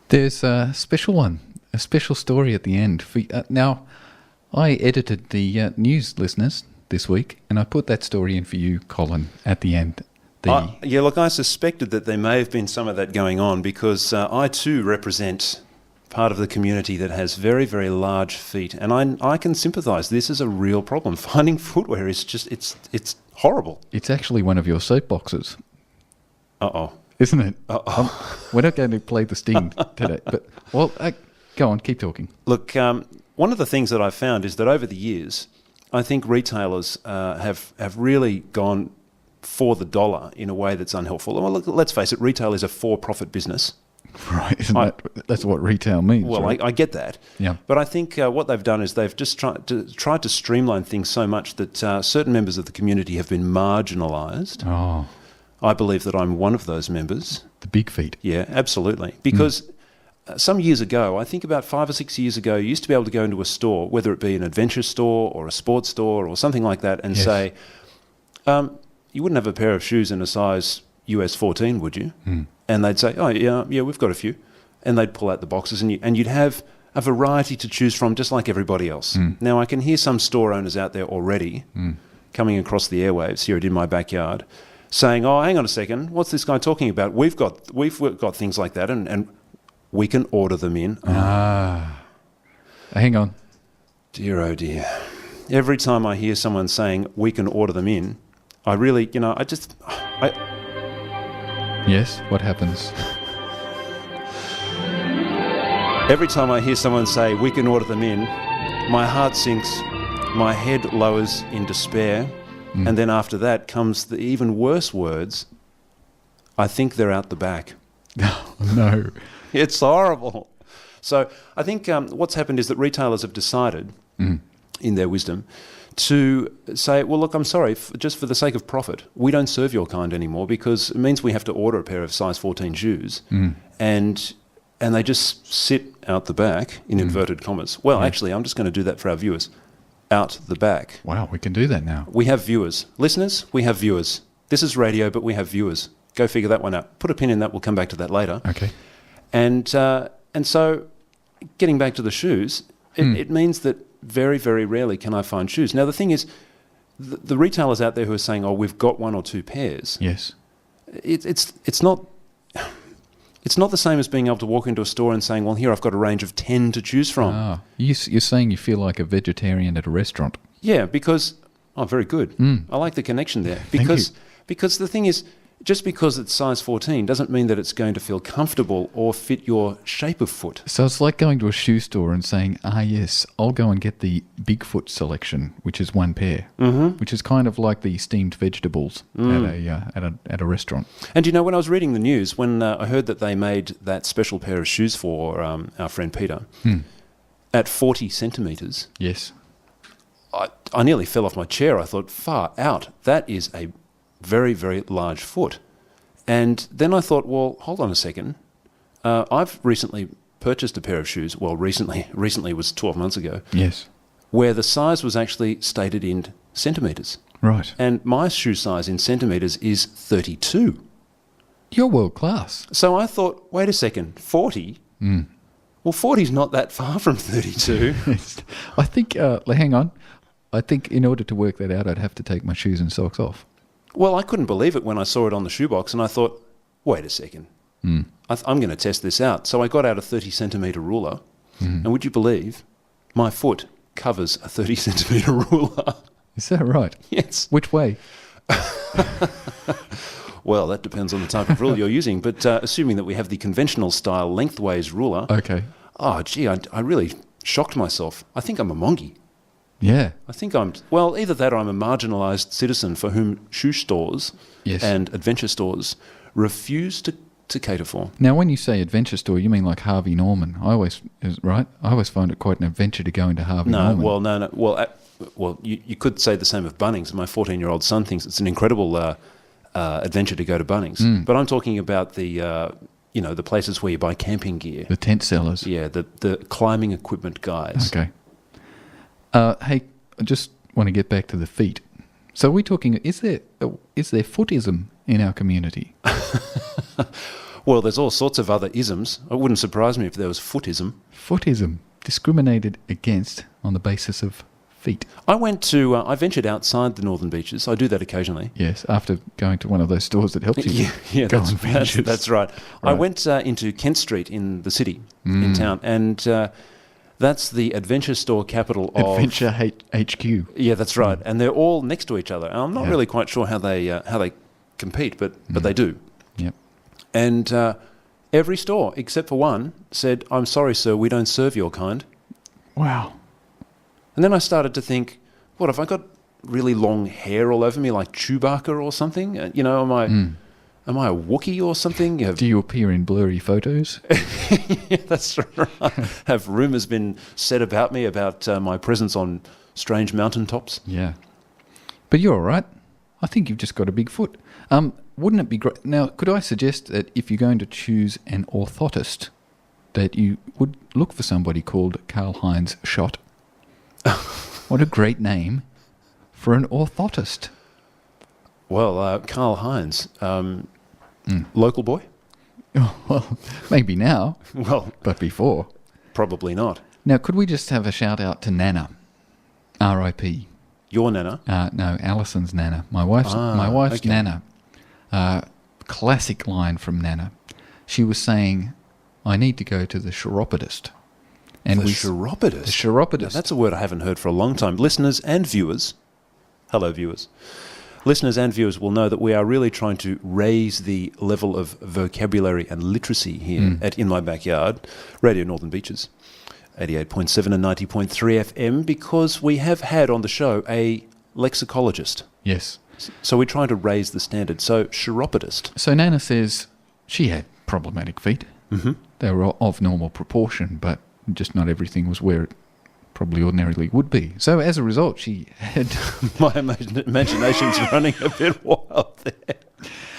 There's a special one, a special story at the end. Now, I edited the news, listeners, this week, and I put that story in for you, Colin, at the end. Look, I suspected that there may have been some of that going on because I too represent part of the community that has very, very large feet, and I can sympathise. This is a real problem. Finding footwear is just, it's horrible. It's actually one of your soapboxes. Uh-oh. Isn't it? Uh-oh. We're not going to play the sting today, but, go on, keep talking. Look, one of the things that I've found is that over the years, I think retailers have really gone for the dollar in a way that's unhelpful. Well, look, let's face it, retail is a for-profit business. Right, that's what retail means. Well, right? I get that. Yeah. But I think what they've done is they've just tried to streamline things so much that certain members of the community have been marginalised. Oh. I believe that I'm one of those members. The big feet. Yeah, absolutely. Because some years ago, I think about 5 or 6 years ago, you used to be able to go into a store, whether it be an adventure store or a sports store or something like that, and say, you wouldn't have a pair of shoes in a size US 14, would you? Mm. And they'd say, oh, yeah, we've got a few. And they'd pull out the boxes and you'd have a variety to choose from just like everybody else. Mm. Now, I can hear some store owners out there already coming across the airwaves here in my backyard saying, oh, hang on a second, what's this guy talking about? We've got things like that and we can order them in. Hang on. Dear, oh dear. Every time I hear someone saying we can order them in, I really, Yes, what happens? Every time I hear someone say we can order them in, my heart sinks, my head lowers in despair, and then after that comes the even worse words, I think they're out the back. No. It's horrible. So I think what's happened is that retailers have decided, in their wisdom, to say, well, look, I'm sorry, just for the sake of profit, we don't serve your kind anymore because it means we have to order a pair of size 14 shoes and they just sit out the back, in inverted commas. Well, actually, I'm just going to do that for our viewers. Out the back. Wow, we can do that now. We have viewers. Listeners, we have viewers. This is radio, but we have viewers. Go figure that one out. Put a pin in that. We'll come back to that later. Okay. And so getting back to the shoes, it means that very, very rarely can I find shoes. Now, the thing is, the retailers out there who are saying, oh, we've got 1 or 2 pairs. Yes. It's not the same as being able to walk into a store and saying, well, here, I've got a range of 10 to choose from. You're saying you feel like a vegetarian at a restaurant. Yeah, because... Oh, very good. I like the connection there. Because the thing is, just because it's size 14 doesn't mean that it's going to feel comfortable or fit your shape of foot. So it's like going to a shoe store and saying, yes, I'll go and get the Bigfoot selection, which is 1 pair, which is kind of like the steamed vegetables at a restaurant. And you know, when I was reading the news, when I heard that they made that special pair of shoes for our friend Peter at 40 centimetres, yes, I nearly fell off my chair. I thought, far out, that is a very, very large foot. And then I thought, well, hold on a second. I've recently purchased a pair of shoes. Well, recently was 12 months ago. Yes. Where the size was actually stated in centimetres. Right. And my shoe size in centimetres is 32. You're world class. So I thought, wait a second, 40? Well, 40's not that far from 32. I think, hang on. I think in order to work that out, I'd have to take my shoes and socks off. Well, I couldn't believe it when I saw it on the shoebox, and I thought, wait a second, I'm going to test this out. So I got out a 30-centimetre ruler, and would you believe, my foot covers a 30-centimetre ruler. Is that right? Yes. Which way? Well, that depends on the type of ruler you're using, but assuming that we have the conventional style lengthways ruler. Okay. Oh, gee, I really shocked myself. I think I'm a mongie. Yeah. I think either that or I'm a marginalised citizen for whom shoe stores and adventure stores refuse to cater for. Now, when you say adventure store, you mean like Harvey Norman. I always find it quite an adventure to go into Harvey Norman. Well, you could say the same of Bunnings. My 14-year-old son thinks it's an incredible adventure to go to Bunnings. But I'm talking about the places where you buy camping gear. The tent sellers. Yeah, the climbing equipment guys. Okay. Hey, I just want to get back to the feet. So are we talking, is there footism in our community? Well, there's all sorts of other isms. It wouldn't surprise me if there was footism. Footism, discriminated against on the basis of feet. I ventured outside the Northern Beaches. I do that occasionally. Yes, after going to one of those stores that helps you go on ventures. That's right. I went into Kent Street in the city, in town, and that's the adventure store capital of... Adventure HQ. Yeah, that's right. And they're all next to each other. And I'm not really quite sure how they compete, but they do. Yep. And every store, except for one, said, "I'm sorry, sir, we don't serve your kind." Wow. And then I started to think, what, have I got really long hair all over me like Chewbacca or something? You know, am I a Wookiee or something? Do you appear in blurry photos? Yeah, that's right. Have rumours been said about me about my presence on strange mountaintops? Yeah. But you're all right. I think you've just got a big foot. Wouldn't it be great? Now, could I suggest that if you're going to choose an orthotist, that you would look for somebody called Karl-Heinz Schott? What a great name for an orthotist. Well, Karl-Heinz, local boy? Well, maybe now. Well, but before. Probably not. Now, could we just have a shout out to Nana? R.I.P. Your Nana? No, Alison's Nana. My wife's okay. Nana. Classic line from Nana. She was saying, "I need to go to the chiropodist." And the chiropodist? The chiropodist. Now, that's a word I haven't heard for a long time. Listeners and viewers, hello viewers. Listeners and viewers will know that we are really trying to raise the level of vocabulary and literacy here at In My Backyard, Radio Northern Beaches, 88.7 and 90.3 FM, because we have had on the show a lexicologist. Yes. So we're trying to raise the standard. So, chiropodist. So Nana says she had problematic feet. Mm-hmm. They were of normal proportion, but just not everything was where it probably ordinarily would be. So as a result, she had... My imagination's running a bit wild there.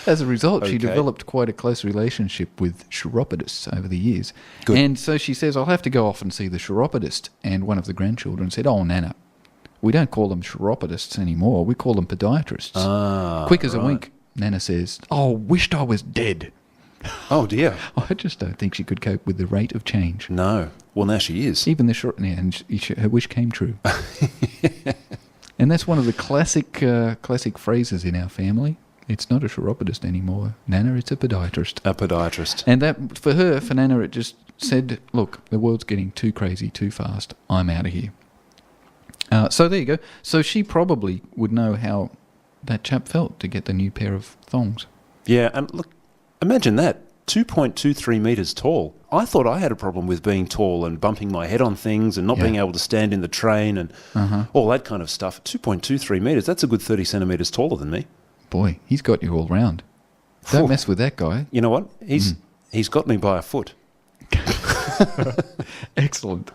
As a result, she developed quite a close relationship with chiropodists over the years. Good. And so she says, "I'll have to go off and see the chiropodist." And one of the grandchildren said, "Oh, Nana, we don't call them chiropodists anymore. We call them podiatrists." Quick as a wink, Nana says, "Oh, wished I was dead." Oh, dear. I just don't think she could cope with the rate of change. No. Well, now she is. Even the short... Yeah, and her wish came true. And that's one of the classic phrases in our family. It's not a chiropodist anymore. Nana, it's a podiatrist. A podiatrist. And that, for Nana, it just said, "Look, the world's getting too crazy too fast. I'm out of here." So there you go. So she probably would know how that chap felt to get the new pair of thongs. Yeah, and look, imagine that. 2.23 metres tall. I thought I had a problem with being tall and bumping my head on things and not being able to stand in the train and all that kind of stuff. 2.23 metres, that's a good 30 centimetres taller than me. Boy, he's got you all round. Don't mess with that guy. You know what? He's got me by a foot. Excellent.